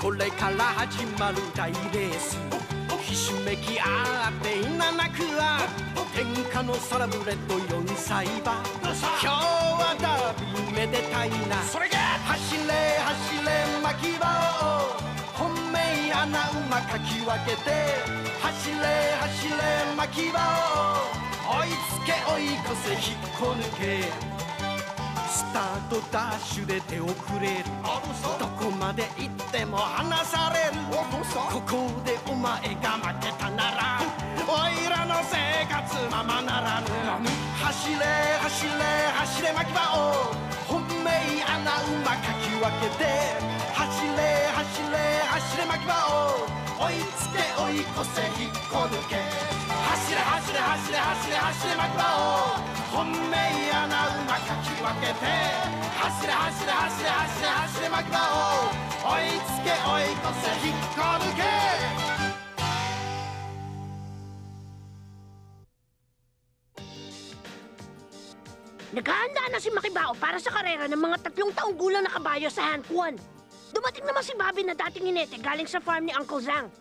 これから始まる大レースひしめき合って稲なくは天下のサラブレッド4歳馬今日はダービーめでたいなそれが走れ走れ牧場を本命穴馬かき分けて走れ走れ牧場を追いつけ追い越せ引っこ抜けスタートダッシュで手遅れるどこまで行っても離されるここでお前が負けたならおいらの生活ままならぬ走れ走れ走れ牧場を本命穴馬かき分けて走れ走れ走れ牧場を追いつけ追い越せ引っこ抜け走れ走れ走れ走れ走れ牧場を本命穴馬かき分けて走れ走れ走れ走れ走れ牧場を追いつけ追い越せ引っこ抜けNaghahanda na si Makibao para sa karera ng mga 3 taong gulang na kabayo sa Hankuan. Dumating naman si Bobby na dating inete galing sa farm ni Uncle Zhang.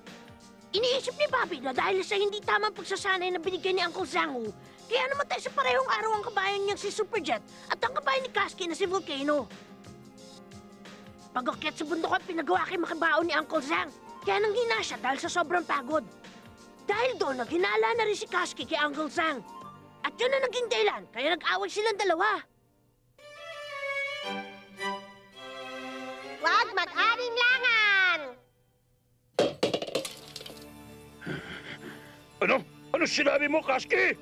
Iniisip ni Bobby na dahil sa hindi tamang pagsasanay na binigay ni Uncle Zhang, kaya namatay sa parehong araw ang kabayan niyang si Superjet at ang kabayan ni Kasky na si Volcano. Pag-akyat sa bundok ang pinagawa kay Makibao ni Uncle Zhang, kaya nanghina siya dahil sa sobrang pagod. Dahil doon, naghinala na rin si Kasky kay Uncle Zhang. At yun na naging dahilan, kaya nag-away silang dalawa. Huwag mag-alinlangan! Ano? Ano sinabi mo, Kasky?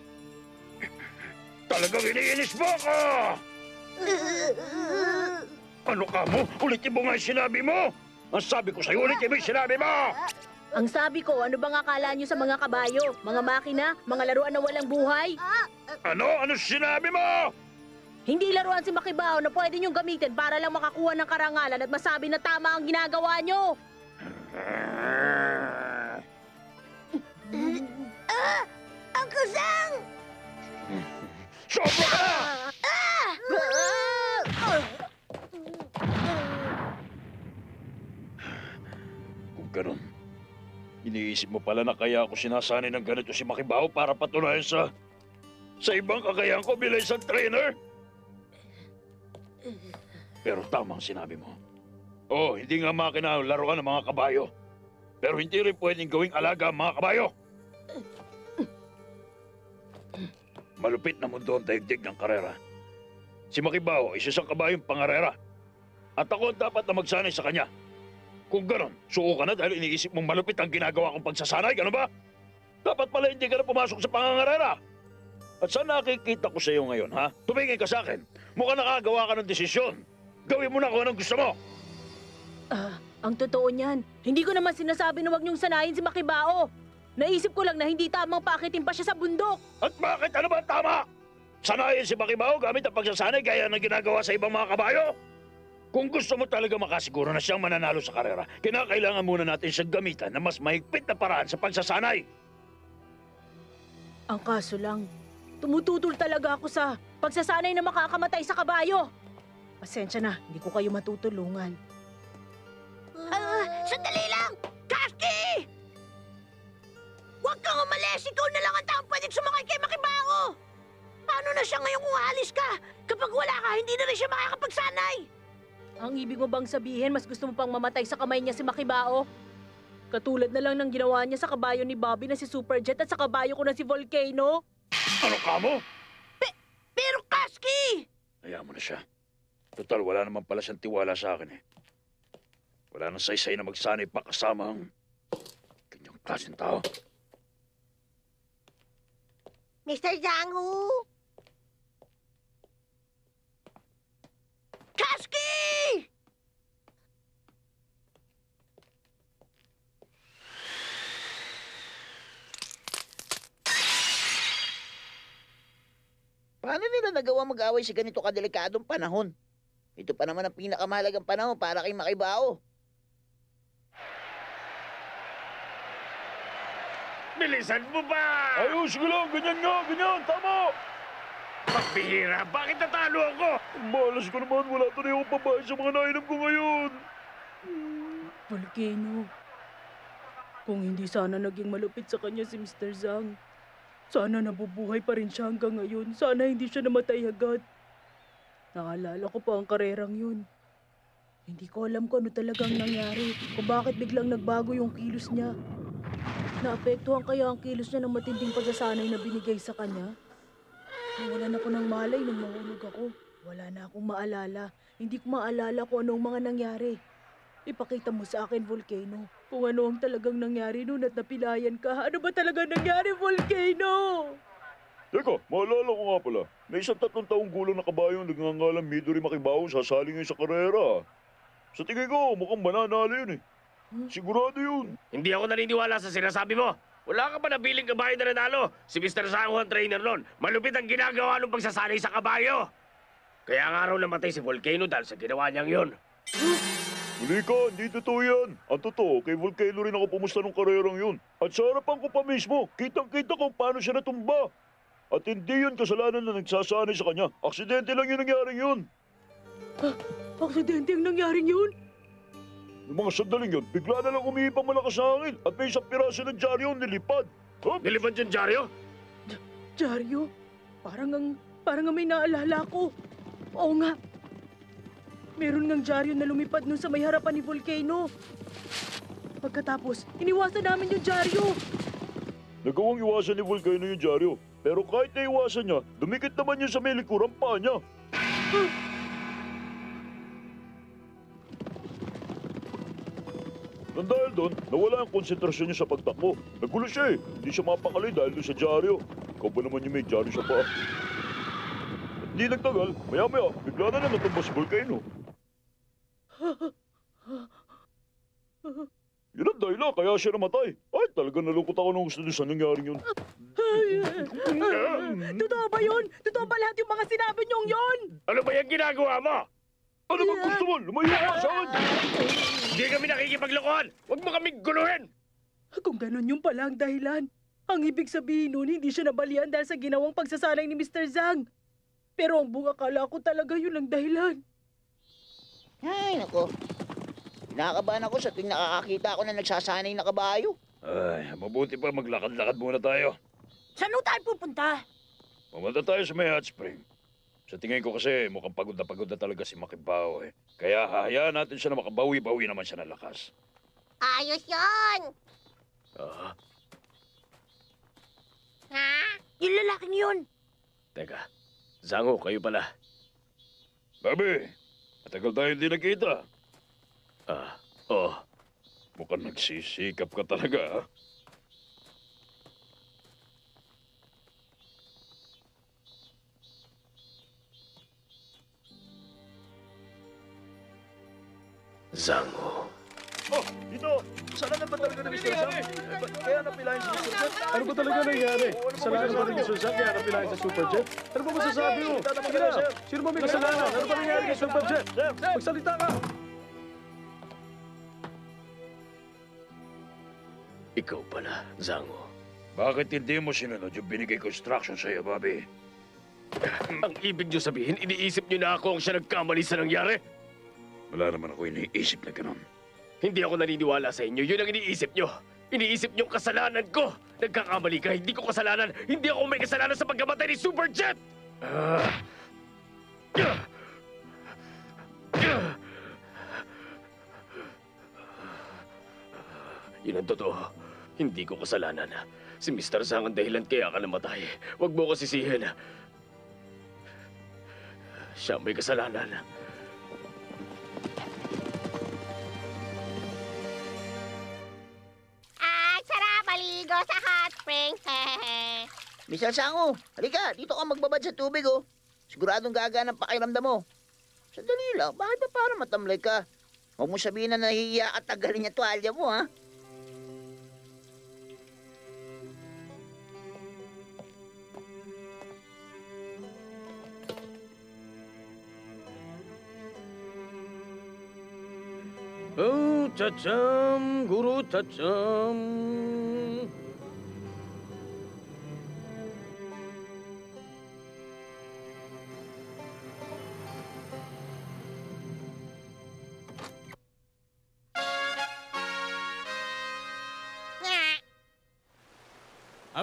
Talagang iniinis mo ako! Ano ka mo? Ulitin mo nga yung sinabi mo! Ang sabi ko sa'yo, ulitin mo yung sinabi mo! Ang sabi ko, ano bang akala nyo sa mga kabayo? Mga makina? Mga laruan na walang buhay? Ano? Ano sinabi mo? Hindi laruan si Makibao na pwede nyong gamitin para lang makakuha ng karangalan at masabi na tama ang ginagawa nyo. Uncle Zhang! Sobra ka! Kung ganun, iniisip mo pala na kaya ako sinasanay ng ganito si Makibao para patunayan sa ibang kakayahan ko bilang isang trainer? Pero tama ang sinabi mo. Oo, hindi nga makina ang laruan ng mga kabayo. Pero hindi rin pwedeng gawing alaga ang mga kabayo. Malupit na mundo ang daigdig ng karera. Si Makibao, isa siyang kabayong pangarera. At ako ang dapat na magsanay sa kanya. Kung ganon, suko ka na dahil iniisip mong malupit ang ginagawa kong pagsasanay, gano'n ba? Dapat pala hindi ka na pumasok sa pangangarera. At saan nakikita ko sa iyo ngayon, ha? Tumingin ka sa akin. Mukhang nakagawa ka ng desisyon. Gawin mo na kung anong gusto mo. Ang totoo niyan, hindi ko naman sinasabi na huwag niyong sanayin si Makibao. Naisip ko lang na hindi tamang paakitin pa siya sa bundok. At bakit? Ano ba tama? Sanayin si Makibao gamit ang pagsasanay gaya ng ginagawa sa ibang mga kabayo? Kung gusto mo talaga makasiguro na siyang mananalo sa karera, kinakailangan muna natin siyang gamitan na mas mahigpit na paraan sa pagsasanay. Ang kaso lang, tumututol talaga ako sa pagsasanay na makakamatay sa kabayo. Pasensya na, hindi ko kayo matutulungan. Sandali lang! Kasky! Huwag kang umalis! Ikaw na lang ang taong pwedeng sumakay kay Makibao! Paano na siya ngayon kung aalis ka? Kapag wala ka, hindi na rin siya makakapagsanay! Ang ibig mo bang sabihin, mas gusto mo pang mamatay sa kamay niya si Makibao? Katulad na lang ng ginawa niya sa kabayo ni Bobby na si Superjet at sa kabayo ko na si Volcano? Ano ka mo? Pero Kasky! Hayaan mo na siya. Total, wala naman pala siyang tiwala sa akin eh. Wala nang saysay na magsanay pa kasama ang ganyang klaseng tao. Mr. Zhang Hu! Kasky! Paano nila nagawa mag-away sa ganito kadelikadong panahon? Ito pa naman ang pinakamahalagang panahon para kay Makibao. Bilisan mo ba? Ayos ko lang, ganyan nga, ganyan, tama! Pagbihira, bakit natalo ako? Malas ko naman, wala tuloy akong pabahay sa mga nainom ko ngayon. Volcano. Kung hindi sana naging malupit sa kanya si Mr. Zhang, sana nabubuhay pa rin siya hanggang ngayon. Sana hindi siya namatay agad. Naalala ko pa ang karerang yun. Hindi ko alam kung ano talagang nangyari, kung bakit biglang nagbago yung kilos niya. Naapektuhan kaya ang kilos niya ng matinding pagsasanay na binigay sa kanya? Nawalan ako ng malay nung mahulog ako. Wala na akong maalala. Hindi ko maalala kung anong mga nangyari. Ipakita mo sa akin, Volcano, kung ano ang talagang nangyari noon at napilayan ka. Ano ba talagang nangyari, Volcano? Teka, maalala ko nga pala. May isang 3 taong gulang na kabayong nagngangalang Midori Makibaho sasali ngayon sa karera. Sa tingin ko, mukhang mananalo yun eh. Sigurado yun. Hindi ako naniniwala sa sinasabi mo. Wala ka pa nabiling kabayo na nanalo. Si Mr. Sango ang trainer nun. Malupit ang ginagawa nung pagsasanay sa kabayo. Kaya nga raw namatay si Volcano dahil sa ginawa niyang yun. Muli ka, hindi totoo yan. Ang totoo, kay Volcano rin ako pumusta nung karerang yun. At sa harapan ko pa mismo, kitang-kita kung paano siya natumba. At hindi yun kasalanan na nagsasanay sa kanya. Aksidente lang yung nangyaring yun. Aksidente ang nangyaring yun? Yung mga sandaling yun, bigla na lang umihipang malakas sa hangin at may isang piraso ng dyaryo nilipad. Huh? Nilipad yung dyaryo? Jaryo? Parang ang may naalala ko. Oo nga. Meron ngang dyaryo na lumipad nun sa may harapan ni Volcano. Pagkatapos, iniwasan namin yung dyaryo. Nagawang iwasan ni Volcano yung dyaryo. Pero kahit naiwasan niya, dumikit naman yun sa may likurang paa niya. Nang dahil doon, nawala ang konsentrasyon niya sa pagtakbo. Nagulo siya eh. Hindi siya mapakali dahil doon sa dyaryo. Ikaw ba naman yung may dyaryo sa paa? At hindi nagtagal, maya-maya, bigla na lang natumba si Volcano. Yun ang dahilan, kaya siya namatay. Ay, talagang nalungkot ako nung gusto doon sa nangyaring yun. Totoo ba yun? Totoo ba lahat yung mga sinabi niyong yun? Ano ba yung ginagawa mo? Ano bang gusto mo? Lumayo ka sa akin! Hindi kami nakikipaglokohan! Huwag mo kaming guluhin! Kung ganun yung pala ang dahilan. Ang ibig sabihin nun, hindi siya nabalian dahil sa ginawang pagsasanay ni Mr. Zhang. Pero ang buong akala ko talaga yun ang dahilan. Ay, nako. Kinakabahan ako sa tuwing nakakakita ako na nagsasanay na kabayo. Ay, mabuti pa maglakad-lakad muna tayo. Saan tayo pupunta? Pumunta tayo sa may hot spring. Sa tingin ko kasi mukhang pagod na talaga si Makibaho eh. Kaya hahayaan natin siya na makabawi-bawi naman siya ng lakas. Ayos yon. Ah, Ha? Yung lalaking yun. teka. Zango, kayo pala. Babi, matagal tayo hindi nakita. Oh. Mukhang nagsisikap ka talaga ha. Zango. Oh, dito! Kasalanan ba talaga ni Mr. Zhang? Kaya napilayan si Mr. Jet? Ano ba talaga nangyari? Kasalanan ba ni Mr. Zhang kaya napilayan sa Superjet? Ano ba masasabi mo? Sige na! Sino ba may kasalanan? Ano ba nangyari kay Superjet? Magsalita ka! Ikaw pala, Zango. Bakit hindi mo sinunod yung binigay ko instruction sa'yo, Bobby? Ang ibig niyo sabihin, iniisip niyo na ako ang siya nagkamali sa nangyari? Wala naman ako iniisip na ganun. Hindi ako naniniwala sa inyo. Yun ang iniisip nyo. Iniisip nyo ang kasalanan ko. Nagkakamali ka. Hindi ko kasalanan. Hindi ako may kasalanan sa pagkamatay ni Superjet! Yun ang totoo. Hindi ko kasalanan. Si Mr. Zhang ang dahilan kaya ka namatay. Huwag mo ko sisihin. Siya may kasalanan. Sarap maligo sa hot spring. Mr. Sango, halika, dito ka magbabad sa tubig, oh. Siguradong gagaan ang pakiramdam mo. Sandali lang, bakit ba parang matamlay ka? Huwag mo sabihin na nahihiya at tagalin niya tuwalya mo, ha? Oh, chacham, guru chacham.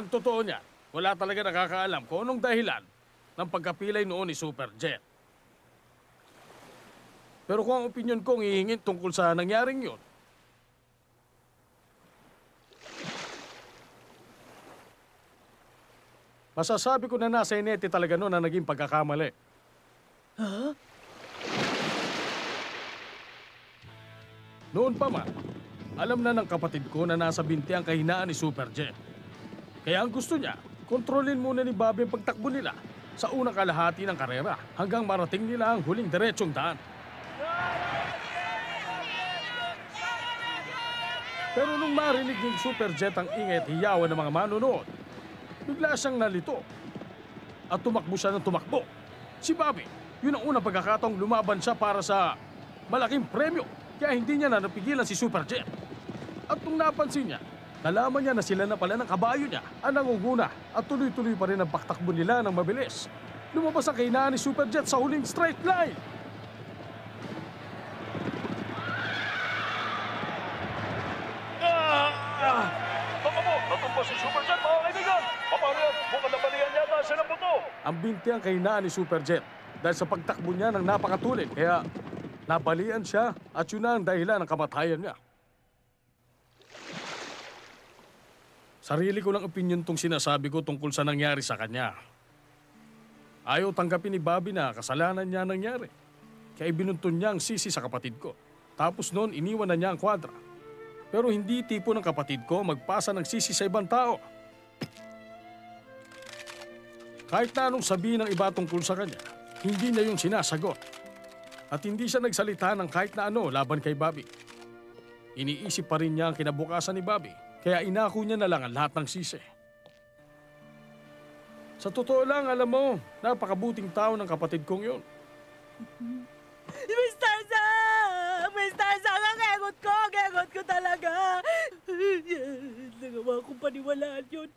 Ang totoo niya, wala talaga nakakaalam kung anong dahilan ng pagkapilay noon ni Superjet. Pero kung ang opinyon kong hihingin tungkol sa nangyaring yun, masasabi ko na nasa Inete talaga noon ang naging pagkakamali. Ha? Noon pa man, alam na ng kapatid ko na nasa binti ang kahinaan ni Superjet. Kaya ang gusto niya, kontrolin muna ni Bobby ang pagtakbo nila sa unang kalahati ng karera hanggang marating nila ang huling diretsong daan. Pero nung marinig ng Superjet ang ingay at hiyawan ng mga manonood, bigla siyang nalito at tumakbo siya ng tumakbo. Si Bobby, yun ang unang pagkakataong lumaban siya para sa malaking premyo, kaya hindi niya na napigilan si Superjet. At nung napansin niya, nalaman niya na sila na pala ng kabayo niya ang nangunguna at tuloy-tuloy pa rin ang paktakbo nila ng mabilis. Lumabas ang kahinaan ni Superjet sa huling straight line. Natumba si Superjet, mga kaibigan! Paano yan? Mukhang nabalian yata siya ng buto! Ang binti ang kahinaan ni Superjet dahil sa pagtakbo niya ng napakatulin. Kaya nabalian siya at yun na ang dahilan ng kamatayan niya. Sarili ko lang opinion tong sinasabi ko tungkol sa nangyari sa kanya. Ayaw tanggapin ni Bobby na kasalanan niya nangyari. Kaya ibinuntun niya ang sisi sa kapatid ko. Tapos noon iniwan na niya ang kwadra. Pero hindi tipo ng kapatid ko magpasa ng sisi sa ibang tao. Kahit na anong sabihin ng iba tungkol sa kanya, hindi niya yung sinasagot. At hindi siya nagsalita ng kahit na ano laban kay Bobby. Iniisip pa rin niya ang kinabukasan ni Bobby, kaya inako niya na lang ang lahat ng sisi. Sa totoo lang, alam mo, napakabuting tao ng kapatid kong yun. Mr. Zang! Mr. Zang, ang gegot ko talaga. Nagawa kong paniwalaan yun.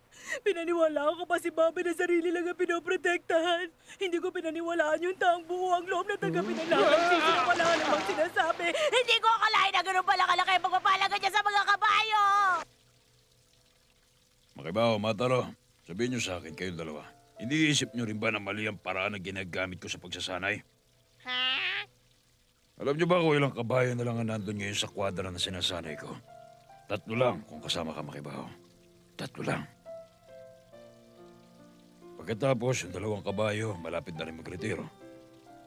Pinaniwalaan ko pa si Bobby na sarili lang ang pinoprotektahan. Hindi ko pinaniwalaan yung taong buo ang loob na tanggapin ang lahat ng sisi na wala namang sinasabi. Hindi ko akalain na gano'n pala kalaki ang pagpapalaga niya sa mga kabayo. Makibaho, Mataro. Sabihin niyo sa akin, kayong dalawa. Iniisip niyo rin ba na mali ang paraan na ginagamit ko sa pagsasanay? Ha? Alam niyo ba kung ilang kabayo na lang ang nandun ngayon sa kwadra na sinasanay ko? 3 lang kung kasama ka, Makibaho. 3 lang. Pagkatapos, yung 2 kabayo, malapit na rin magretiro.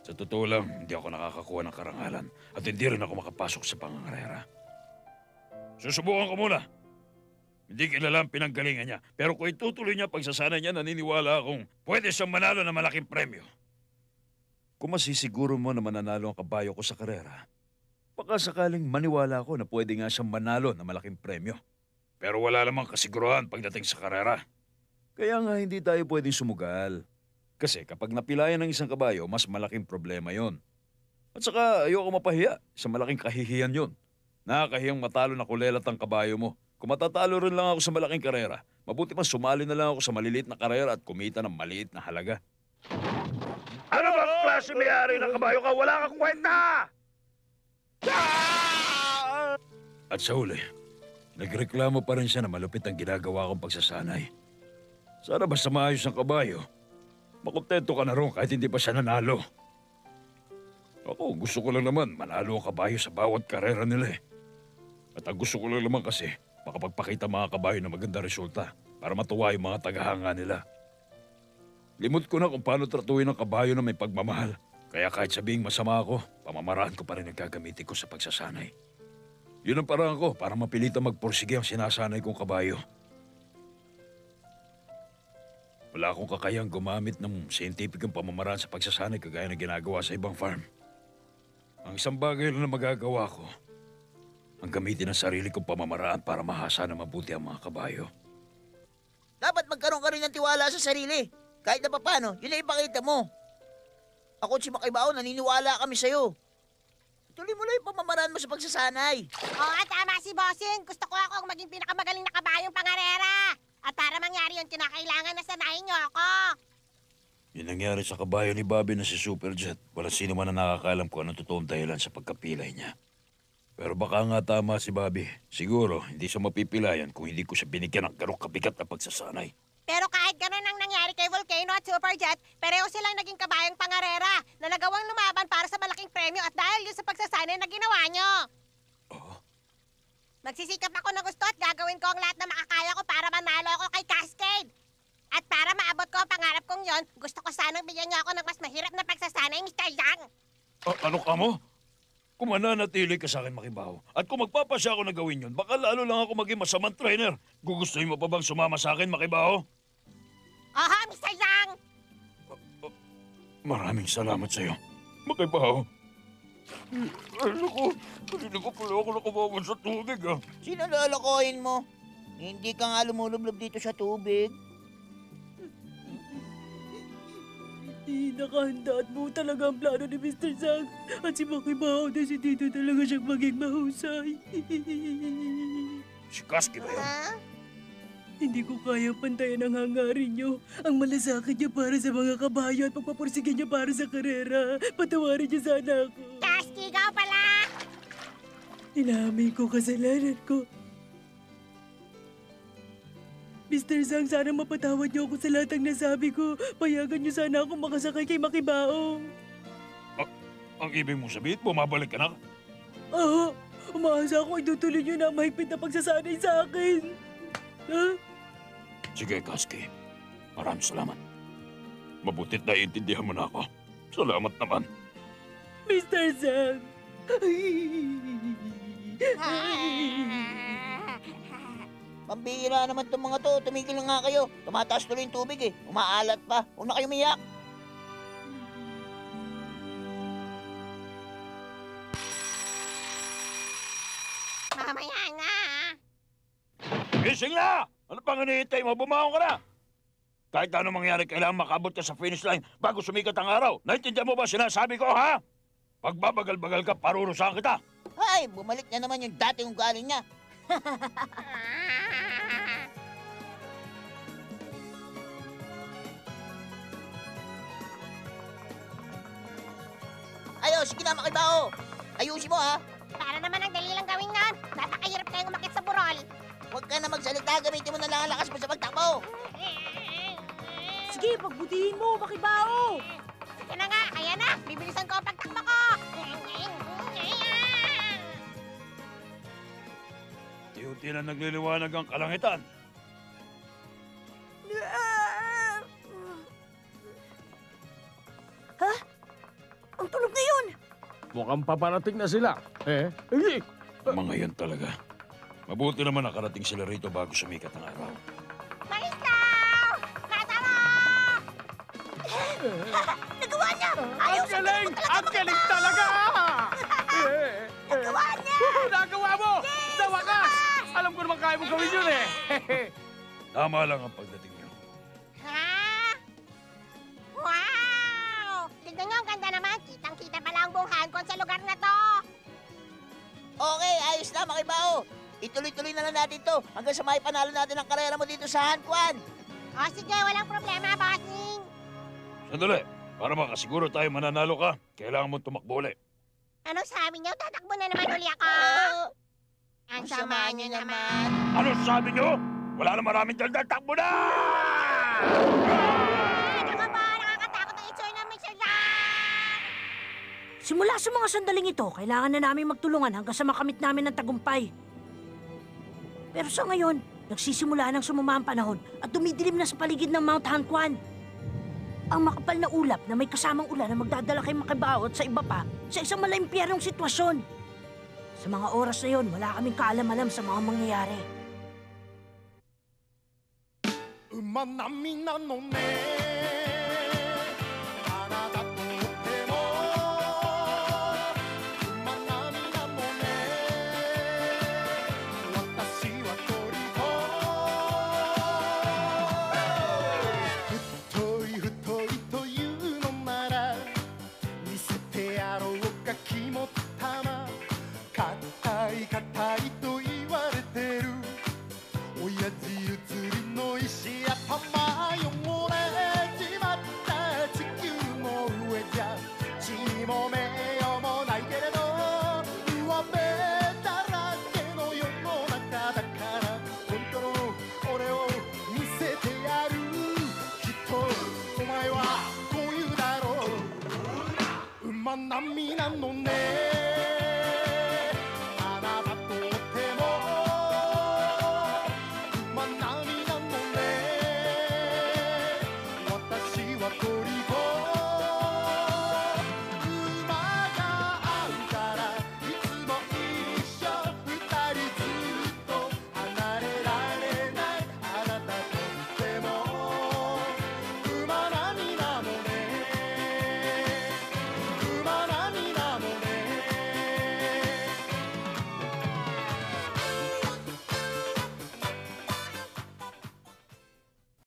Sa totoo lang, hindi ako nakakakuha ng karangalan at hindi rin ako makapasok sa pangangarera. Susubukan ko muna. Hindi kilala ang pinanggalingan niya. Pero kung itutuloy niya pagsasanay niya, naniniwala akong pwede siyang manalo ng malaking premyo. Kung masisiguro mo na mananalo ang kabayo ko sa karera, baka sakaling maniwala ako na pwede nga siyang manalo ng malaking premyo. Pero wala namang kasiguruhan pagdating sa karera. Kaya nga hindi tayo pwedeng sumugal. Kasi kapag napilayan ng isang kabayo, mas malaking problema yon. At saka ayoko mapahiya. Sa malaking kahihiyan yon. Nakakahiyang matalo na kulelat ang kabayo mo. Kung matatalo rin lang ako sa malaking karera, mabuti pa sumali na lang ako sa maliliit na karera at kumita ng maliit na halaga. Ano ba klase may-ari ng kabayo ka? Wala kang kwenta! At sa huli, nagreklamo pa rin siya na malupit ang ginagawa kong pagsasanay. Sana basta maayos ang kabayo, makontento ka na ron kahit hindi pa siya nanalo. Ako, gusto ko lang naman manalo ang kabayo sa bawat karera nila eh. At ang gusto ko lang naman kasi, makapagpakita mga kabayo ng maganda resulta para matuwa yung mga tagahanga nila. Limot ko na kung paano tratuhin ang kabayo na may pagmamahal. Kaya kahit sabihing masama ako, pamamaraan ko pa rin ang gagamitin ko sa pagsasanay. Yun ang paraan ko para mapilitang magpursige ang sinasanay kong kabayo. Wala akong kakayang gumamit ng scientificong pamamaraan sa pagsasanay kagaya na ginagawa sa ibang farm. Ang isang bagay lang na magagawa ko, ang gamitin ang sarili kong pamamaraan para mahasa na mabuti ang mga kabayo. Dapat magkaroon ka rin ng tiwala sa sarili. Kahit na paano, yun na ipakita mo. Ako at si Makibaho, naniniwala kami sa'yo. Tuloy mo lang yung pamamaraan mo sa pagsasanay. Oo, tama si Bossing. Gusto ko akong maging pinakamagaling na kabayong pangarera. At para mangyari yun, kinakailangan na sanayin niyo ako. Yung nangyari sa kabayo ni Bobby na si Superjet, wala sino man na nakakaalam kung anong totoong dahilan sa pagkapilay niya. Pero baka nga tama si Bobby. Siguro, hindi siya mapipilayan kung hindi ko siya binigyan ng ganong kabigat na pagsasanay. Pero kahit ganun ang nangyari kay Volcano at Superjet, pareho silang naging kabayang pangarera na nagawang lumaban para sa malaking premyo at dahil yun sa pagsasanay na ginawa nyo. Magsisikap ako na gusto at gagawin ko ang lahat na makakaya ko para manalo ako kay Cascade. At para maabot ko ang pangarap kong yon, gusto ko sanang bigyan niyo ako ng mas mahirap na pagsasanay, Mr. Yang. Ano ka mo? Kung mananatili ka sa akin, Makibaho, at kung magpapasya ako na gawin yun, baka lalo lang ako maging masamang trainer. Gugustuhin mo pa bang sumama sa akin, Makibaho? Oho, Mr. Yang! Maraming salamat sa'yo, Makibaho. Ay, naku, hindi ko pala ako nakabawan sa tubig, ah. Sino lolokohin mo? Hindi ka nga lumulublob dito sa tubig. Nakahanda at buo talaga ang plano ni Mr. Zhang. At si Makibaho desidido talaga siyang maging mahusay. Si Kasky ba yun? Ha? Hindi ko kaya pantayan ang hangarin niyo. Ang malasakit niya para sa mga kabayo at pagpapursige niya para sa karera. Patawarin niyo sana ako. Casky, ikaw pala! Inamin ko kasalanan ko. Mr. Zhang, sana mapatawad niyo ako sa lahat ng nasabi ko. Payagan niyo sana ako makasakay kay Makibaho. Ang ibig mong sabihin, bumabalik ka na? Oo, umaasa ako itutuloy niyo na ang mahigpit na pagsasanay sa akin. Ha? Sige, Kasky. Maraming salamat. Mabutit na iintindihan mo na ako. Salamat naman. Mr. Zhang! Pambihira naman itong mga to. Tumigil na nga kayo. Tumataas tuloy yung tubig eh. Umaalat pa. Huwag na kayo umiyak. Mamaya nga! Gising na! Ano pang hinihintay mo? Bumangon ka na! Kahit ano mangyari, kailangan makabot ka sa finish line bago sumikat ang araw. Naintindihan mo ba sinasabi ko, ha? Pagbabagal-bagal ka, parurusahan kita. Ay, bumalik na naman yung dating ugali niya. Ayo, sige na, Makibaho. Ayusin mo, ha? Para naman ang dali lang gawin yan. Napakahirap kayong umakit sa burol. Huwag ka na magsalita. Gamitin mo na lang ang lakas mo sa pagtakbo. Sige, pagbutihin mo, Makibaho! Sige na nga, kaya na. Bibilisan ko ang pagtakbo ko. Unti-unti na nagliliwanag ang kalangitan. Ha? Ang tunog na yun! Mukhang paparating na sila. Mga yan talaga. Mabuti naman nakarating sila rito bago sumikat ang araw. Marislaw! Lazaro! Nagawa niya! Ang galing! Ang galing talaga! Nagawa niya! Nagawa mo! Sa wakas! Alam ko naman kaya mo gawin yun eh. Tama lang ang pagdating niyo. Ha? Wow! Tignan nyo, ang ganda naman. Kitang-kita pala ang buong Hancon sa lugar na to. Okay, ayos na, Makibaho. Ituloy-tuloy na lang natin to hanggang sa may panalo natin ang karera mo dito sa Hanquan. O sige, walang problema, bossing. Sandali, para makasiguro tayo mananalo ka, kailangan mo tumakbo ulit. Ano sabi niyo? Tatakbo na naman uli ako. Ang sama niyo naman. Ano sabi niyo? Wala na maraming daldal, takbo na! Ano ba? Nakakatakot ang itsura ng Mr. Yang! Simula sa mga sandaling ito, kailangan na namin magtulungan hanggang sa makamit namin ng tagumpay. Pero sa ngayon, nagsisimula nang sumama ang panahon at dumidilim na sa paligid ng Mount Hanquan. Ang makapal na ulap na may kasamang ulan na magdadala kay Makibaho at sa iba pa sa isang malaimpyerong sitwasyon. Sa mga oras na yon, wala kaming kaalam-alam sa mga mangyayari. 馬並みなのねあなたとっても馬並みなのね私は鳥太いというのなら見せてやろうか肝っ玉硬い硬いと言われてる親父写りの石頭汚れ並なのね